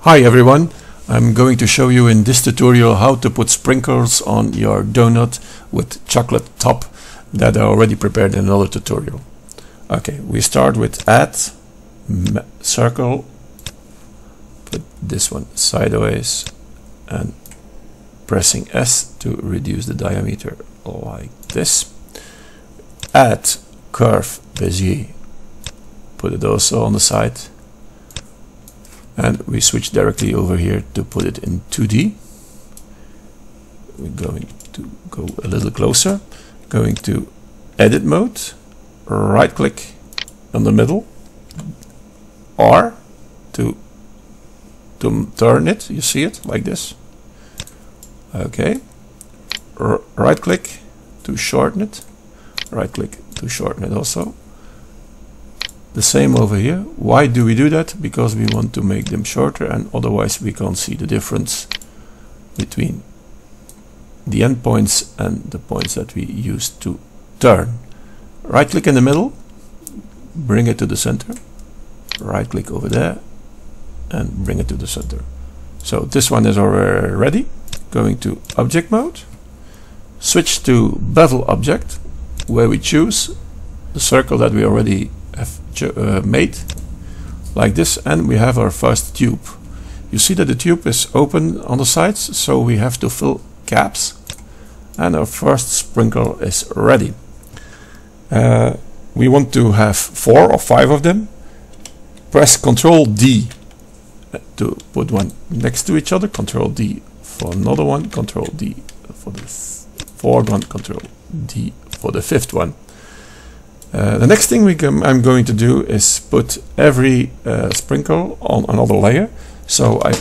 Hi everyone, I'm going to show you in this tutorial how to put sprinkles on your donut with chocolate top that are already prepared in another tutorial. Okay, we start with add circle, put this one sideways and pressing S to reduce the diameter like this. Add curve Bezier, put it also on the side. And we switch directly over here to put it in 2D. We're going to go a little closer. Going to edit mode, right click on the middle, R to turn it. You see it like this. Okay. Right click to shorten it. Right click to shorten it also. The same over here. Why do we do that? Because we want to make them shorter, and otherwise we can't see the difference between the end points and the points that we used to turn. Right click in the middle, bring it to the center, right click over there and bring it to the center. So this one is already ready. Going to object mode, switch to bevel object, where we choose the circle that we already have made like this, and we have our first tube. You see that the tube is open on the sides, so we have to fill gaps, and our first sprinkle is ready. We want to have 4 or 5 of them. Press Ctrl D to put one next to each other, Ctrl D for another one, Ctrl D for the fourth one, Ctrl D for the fifth one. The next thing I'm going to do is put every sprinkle on another layer. So I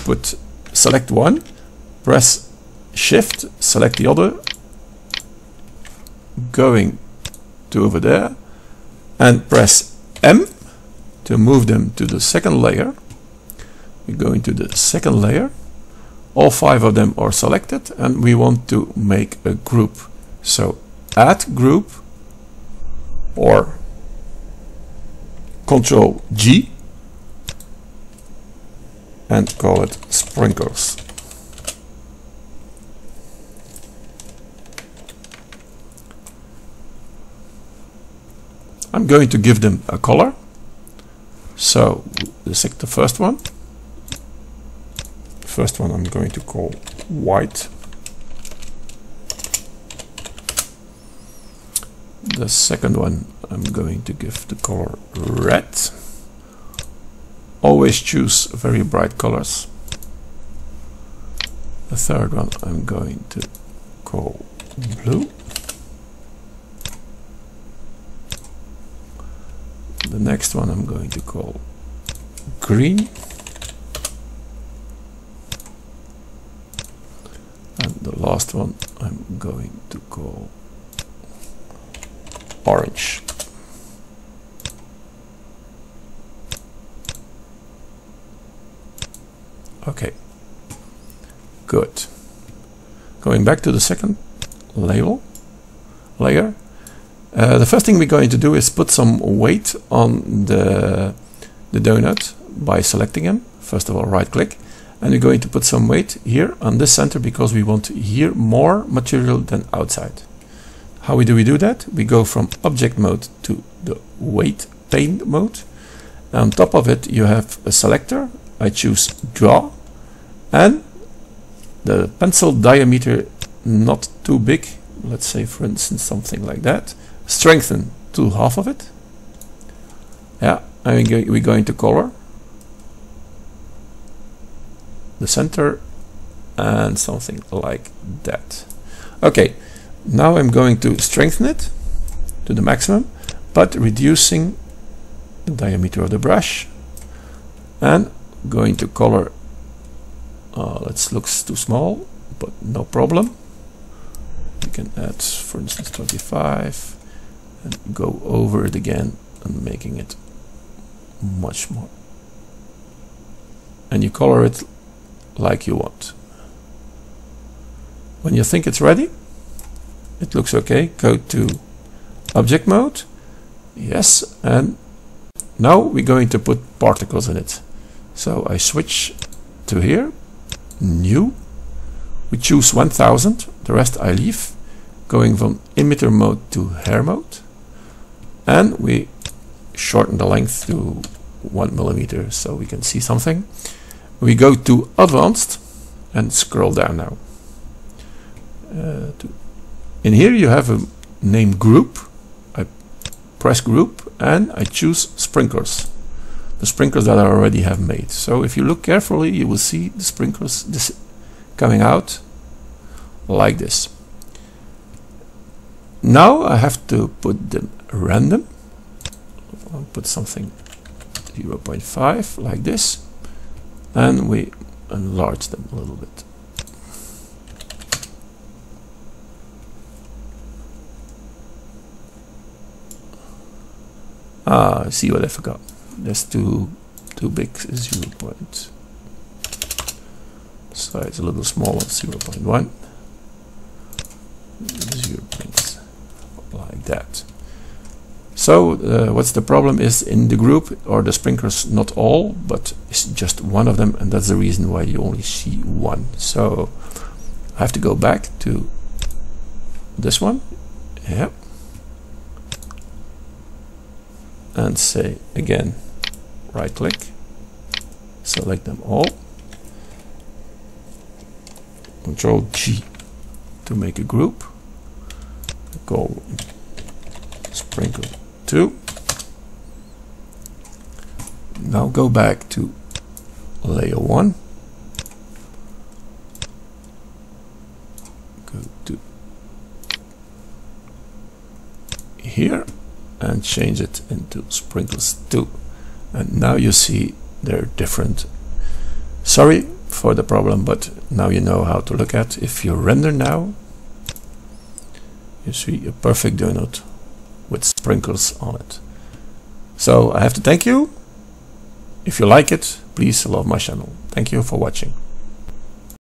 select one, press Shift, select the other, going to over there, and press M to move them to the second layer. We go into the second layer. All 5 of them are selected, and we want to make a group. So add group, or Ctrl G and call it sprinkles. I'm going to give them a color. So the first one. First one I'm going to call white. The second one I'm going to give the color red. Always choose very bright colors. The third one I'm going to call blue. The next one I'm going to call green. And the last one I'm going to call orange. Okay, good. Going back to the second layer. The first thing we're going to do is put some weight on the donut by selecting him. First of all, right click, and we're going to put some weight here on this center because we want here more material than outside. How do we do that? We go from object mode to the weight pane mode. On top of it you have a selector. I choose draw, and the pencil diameter not too big, let's say for instance something like that. Strengthen to half of it. Yeah, and we're going to color the center and something like that. Okay, now I'm going to strengthen it to the maximum, but reducing the diameter of the brush, and going to color. It looks too small, but no problem. You can add, for instance, 25 and go over it again and making it much more. And you color it like you want. When you think it's ready, it looks okay, go to object mode, yes, and now we're going to put particles in it. So I switch to here, new, we choose 1000, the rest I leave, going from emitter mode to hair mode, and we shorten the length to 1 millimeter so we can see something. We go to advanced and scroll down now. In here you have a name group. I press group and I choose sprinklers, the sprinklers that I already have made. So if you look carefully, you will see the sprinklers coming out like this. Now I have to put them random. I'll put something 0.5 like this, and we enlarge them a little bit. I see what I forgot. That's too big, 0. So it's a little smaller, 0.1, 0. Like that. So what's the problem is in the group or the sprinklers, not all, but it's just one of them, and that's the reason why you only see one. So I have to go back to this one, yeah, and say again, right click, select them all, Control G to make a group, go sprinkle 2. Now go back to layer 1, go to here and change it into sprinkles 2, and now you see they're different. Sorry for the problem, but now you know how to look at. If you render now, you see a perfect donut with sprinkles on it. So I have to thank you. If you like it, please love my channel. Thank you for watching.